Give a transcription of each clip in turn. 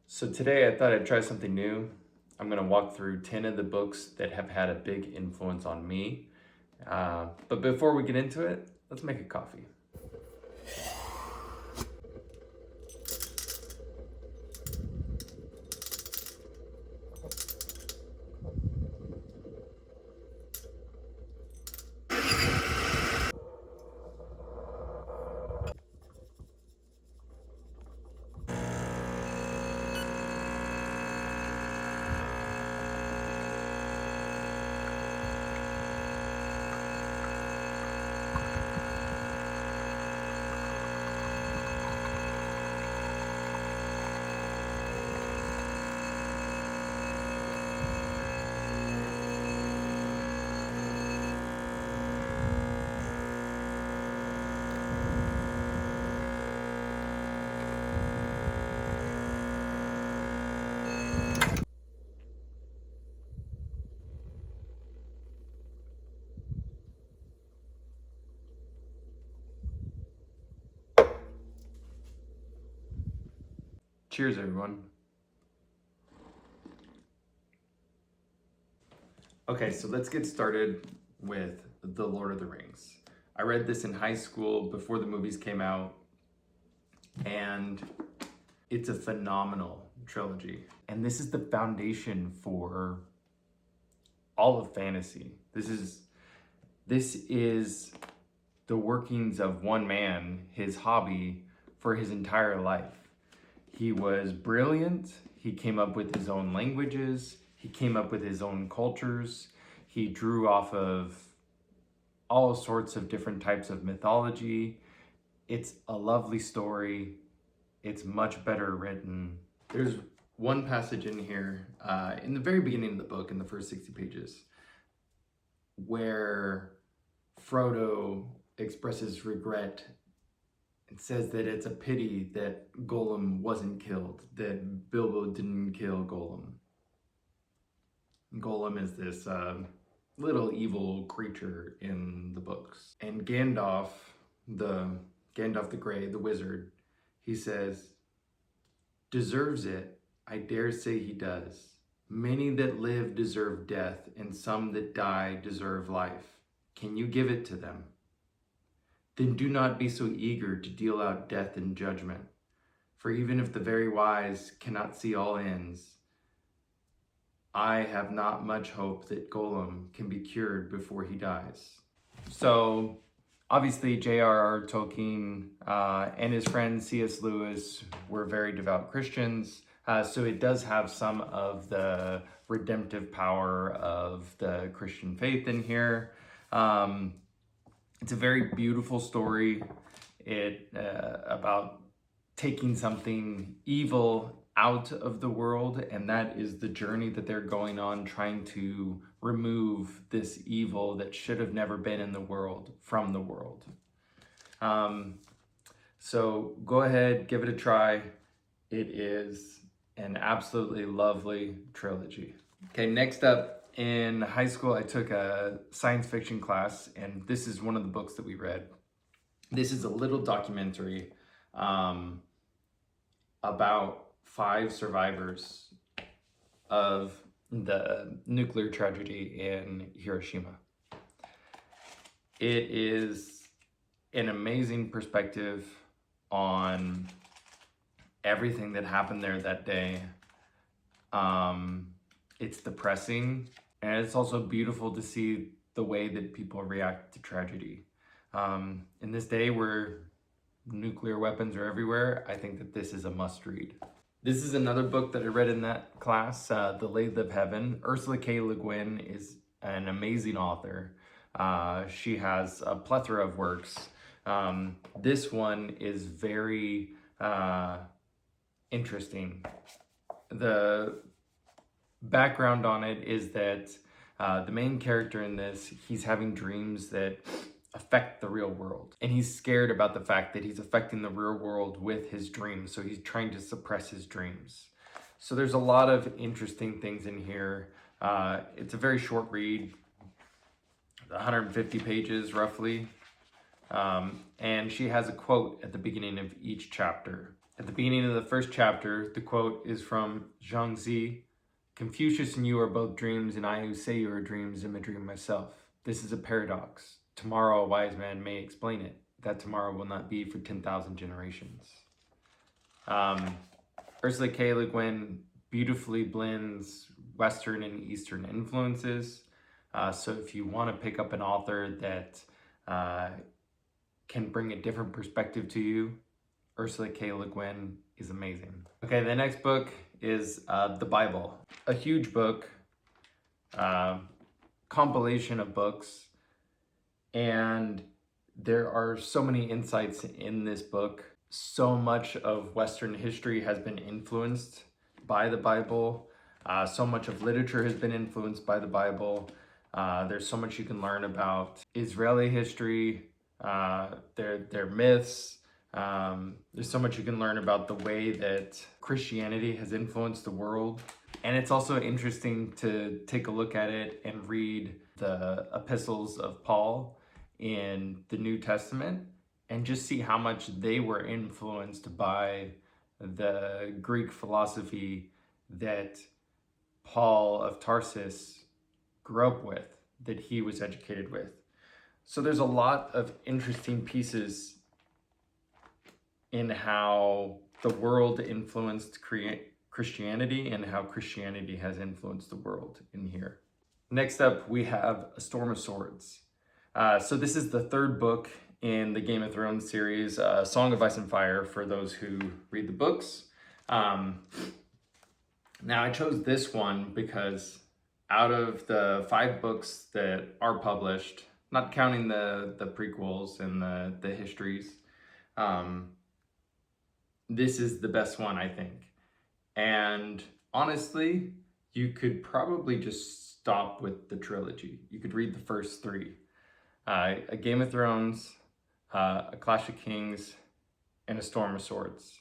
So today I thought I'd try something new. I'm going to walk through 10 of the books that have had a big influence on me. But before we get into it, let's make a coffee. Cheers, everyone. Okay, so let's get started with The Lord of the Rings. I read this in high school before the movies came out, and it's a phenomenal trilogy. And this is the foundation for all of fantasy. This is the workings of one man, his hobby for his entire life. He was brilliant. He came up with his own languages. He came up with his own cultures. He drew off of all sorts of different types of mythology. It's a lovely story. It's much better written. There's one passage in here, in the very beginning of the book, in the first 60 pages, where Frodo expresses regret and says that it's a pity that Gollum wasn't killed, that Bilbo didn't kill Gollum. Gollum is this little evil creature in the books. And Gandalf the Grey, the wizard, he says, "Deserves it, I dare say he does. Many that live deserve death, and some that die deserve life. Can you give it to them? Then do not be so eager to deal out death and judgment. For even if the very wise cannot see all ends, I have not much hope that Gollum can be cured before he dies." So obviously J.R.R. Tolkien and his friend C.S. Lewis were very devout Christians. So it does have some of the redemptive power of the Christian faith in here. It's a very beautiful story. About taking something evil out of the world, and that is the journey that they're going on, trying to remove this evil that should have never been in the world from the world. So go ahead, give it a try. It is an absolutely lovely trilogy. Okay, next up, in high school, I took a science fiction class, and this is one of the books that we read. This is a little documentary about 5 survivors of the nuclear tragedy in Hiroshima. It is an amazing perspective on everything that happened there that day. It's depressing, and it's also beautiful to see the way that people react to tragedy. In this day where nuclear weapons are everywhere, I think that this is a must read. This is another book that I read in that class, The Lathe of Heaven. Ursula K. Le Guin is an amazing author. She has a plethora of works. This one is very interesting. The background on it is that the main character in this, he's having dreams that affect the real world, and he's scared about the fact that he's affecting the real world with his dreams, so he's trying to suppress his dreams. So there's a lot of interesting things in here. It's a very short read, 150 pages roughly, and she has a quote at the beginning of each chapter. At the beginning of the first chapter, the quote is from Zhangzi. Confucius and you are both dreams, and I who say you are dreams am a dream myself. This is a paradox. Tomorrow a wise man may explain it. That tomorrow will not be for 10,000 generations. Ursula K. Le Guin beautifully blends Western and Eastern influences. So if you want to pick up an author that can bring a different perspective to you, Ursula K. Le Guin is amazing. Okay, the next book is the Bible. A huge book, compilation of books, and there are so many insights in this book. So much of Western history has been influenced by the Bible. So much of literature has been influenced by the Bible. There's so much you can learn about Israeli history, their myths. There's so much you can learn about the way that Christianity has influenced the world. And it's also interesting to take a look at it and read the epistles of Paul in the New Testament and just see how much they were influenced by the Greek philosophy that Paul of Tarsus grew up with, that he was educated with. So there's a lot of interesting pieces in how the world influenced Christianity and how Christianity has influenced the world in here. Next up, we have A Storm of Swords. So this is the third book in the Game of Thrones series, Song of Ice and Fire, for those who read the books. Now, I chose this one because out of the 5 books that are published, not counting the prequels and the histories, this is the best one, I think. And honestly, you could probably just stop with the trilogy. You could read the first 3. A Game of Thrones, A Clash of Kings, and A Storm of Swords.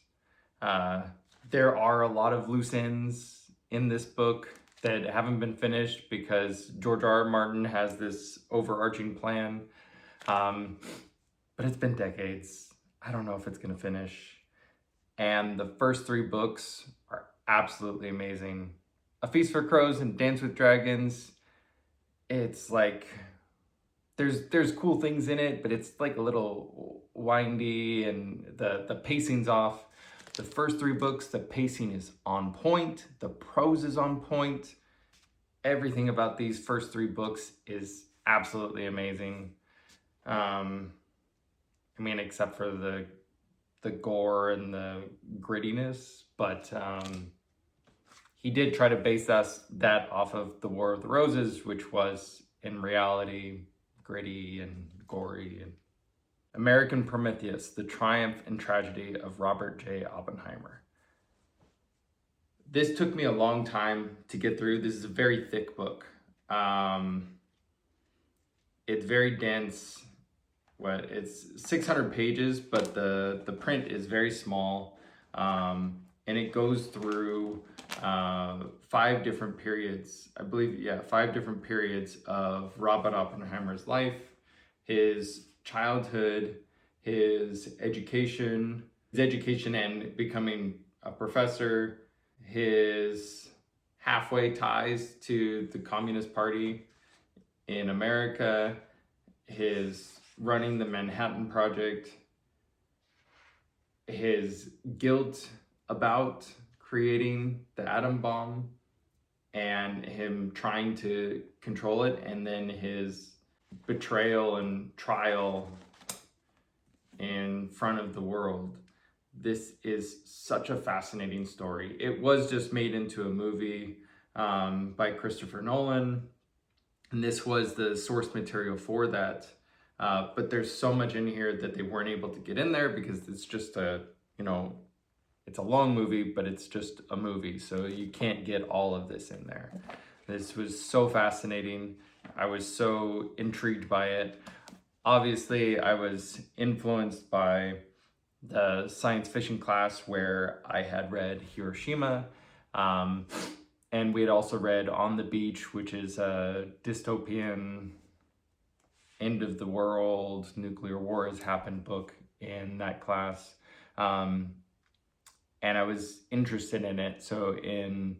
There are a lot of loose ends in this book that haven't been finished because George R.R. Martin has this overarching plan. But it's been decades. I don't know if it's gonna finish. And the first 3 books are absolutely amazing. A Feast for Crows and Dance with Dragons, it's like, there's cool things in it, but it's like a little windy and the pacing's off. The first 3 books, the pacing is on point, the prose is on point. Everything about these first 3 books is absolutely amazing. I mean, except for the gore and the grittiness, but he did try to base that off of The War of the Roses, which was in reality gritty and gory. And American Prometheus, The Triumph and Tragedy of Robert J. Oppenheimer. This took me a long time to get through. This is a very thick book. It's very dense. It's 600 pages, but the print is very small. And it goes through 5 different periods, I believe, 5 different periods of Robert Oppenheimer's life, his childhood, his education and becoming a professor, his halfway ties to the Communist Party in America, his running the Manhattan Project, his guilt about creating the atom bomb and him trying to control it, and then his betrayal and trial in front of the world. This is such a fascinating story. It was just made into a movie by Christopher Nolan, and this was the source material for that. But there's so much in here that they weren't able to get in there because it's just it's a long movie, but it's just a movie, so you can't get all of this in there. This was so fascinating. I was so intrigued by it. Obviously, I was influenced by the science fiction class where I had read Hiroshima, and we had also read On the Beach, which is a dystopian end of the world, nuclear war has happened book in that class. and I was interested in it. So in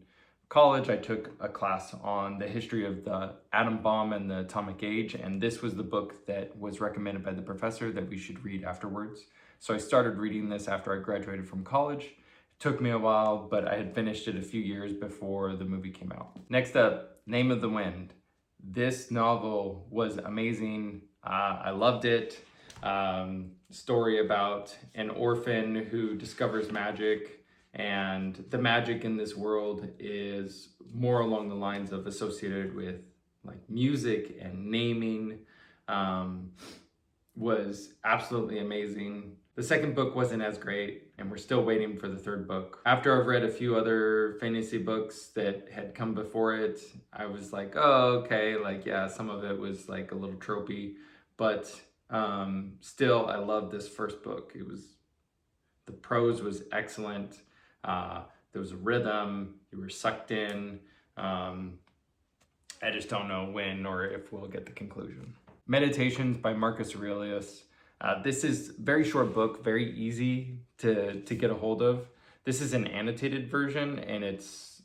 college, I took a class on the history of the atom bomb and the atomic age, and this was the book that was recommended by the professor that we should read afterwards. So I started reading this after I graduated from college. It took me a while, but I had finished it a few years before the movie came out. Next up, Name of the Wind. This novel was amazing. I loved it. Story about an orphan who discovers magic, and the magic in this world is more along the lines of associated with like music and naming. Was absolutely amazing. The second book wasn't as great, and we're still waiting for the third book. After I've read a few other fantasy books that had come before it, I was like, oh, okay, like, yeah, some of it was like a little tropey, but still, I loved this first book. The prose was excellent. There was a rhythm, you were sucked in. I just don't know when or if we'll get the conclusion. Meditations by Marcus Aurelius. This is a very short book, very easy to get a hold of. This is an annotated version, and it's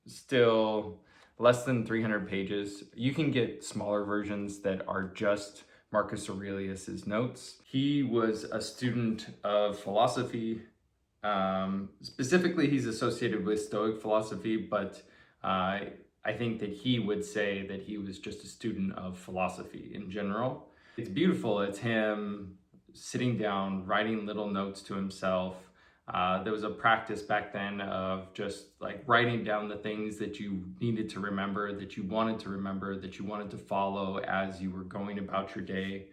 still less than 300 pages. You can get smaller versions that are just Marcus Aurelius's notes. He was a student of philosophy. Specifically, he's associated with Stoic philosophy, but I think that he would say that he was just a student of philosophy in general. It's beautiful. It's him sitting down, writing little notes to himself. There was a practice back then of just like writing down the things that you needed to remember, that you wanted to remember, that you wanted to follow as you were going about your day.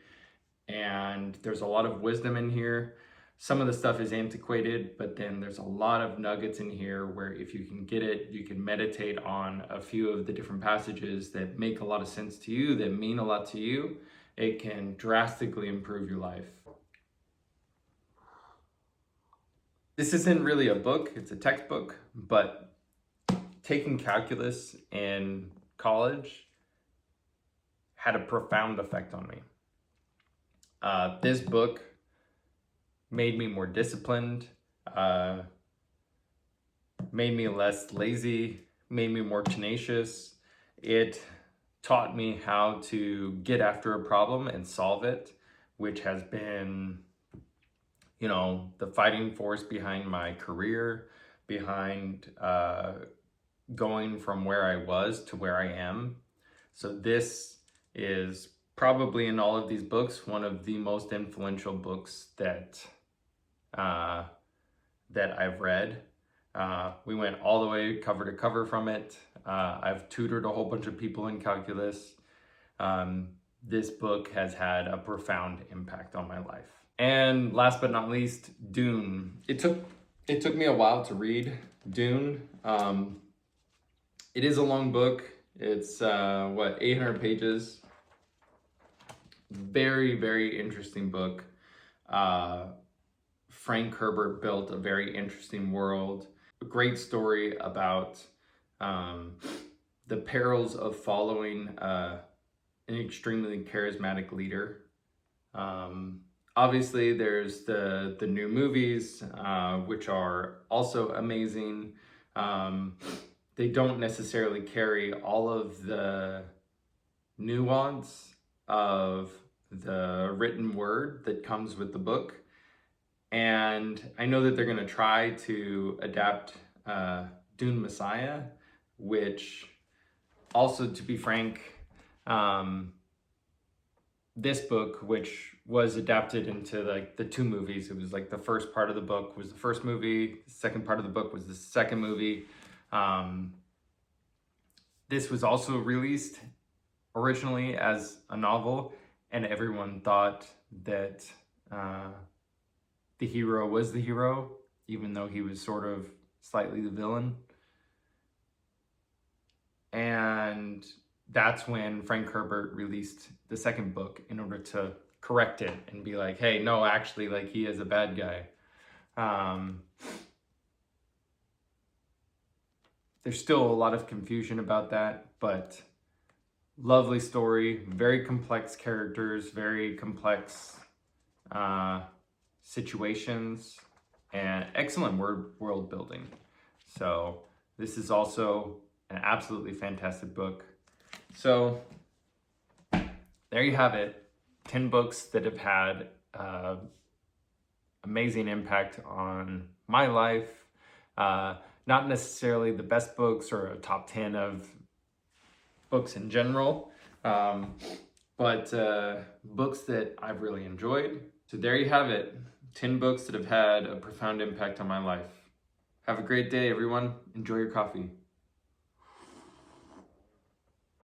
And there's a lot of wisdom in here. Some of the stuff is antiquated, but then there's a lot of nuggets in here where if you can get it, you can meditate on a few of the different passages that make a lot of sense to you, that mean a lot to you. It can drastically improve your life. This isn't really a book, it's a textbook, but taking calculus in college had a profound effect on me. This book made me more disciplined, made me less lazy, made me more tenacious. It taught me how to get after a problem and solve it, which has been, you know, the fighting force behind my career, behind going from where I was to where I am. So this is probably in all of these books, one of the most influential books that I've read. We went all the way cover to cover from it. I've tutored a whole bunch of people in calculus. This book has had a profound impact on my life. And last but not least, Dune. It took me a while to read Dune. It is a long book. It's 800 pages. Very, very interesting book. Frank Herbert built a very interesting world. A great story about the perils of following an extremely charismatic leader. Obviously, there's the new movies, which are also amazing. They don't necessarily carry all of the nuance of the written word that comes with the book. And I know that they're going to try to adapt Dune Messiah, which also, to be frank, this book, which was adapted into like the two movies, it was like the first part of the book was the first movie, the second part of the book was the second movie. This was also released originally as a novel, and everyone thought that the hero was the hero, even though he was sort of slightly the villain. And that's when Frank Herbert released the second book in order to correct it and be like, hey, no, actually, like, he is a bad guy. There's still a lot of confusion about that, but lovely story, very complex characters, very complex situations, and excellent world building. So this is also an absolutely fantastic book. So there you have it, 10 books that have had amazing impact on my life. Not necessarily the best books or a top 10 of books in general, but books that I've really enjoyed. So there you have it, 10 books that have had a profound impact on my life. Have a great day, everyone. Enjoy your coffee.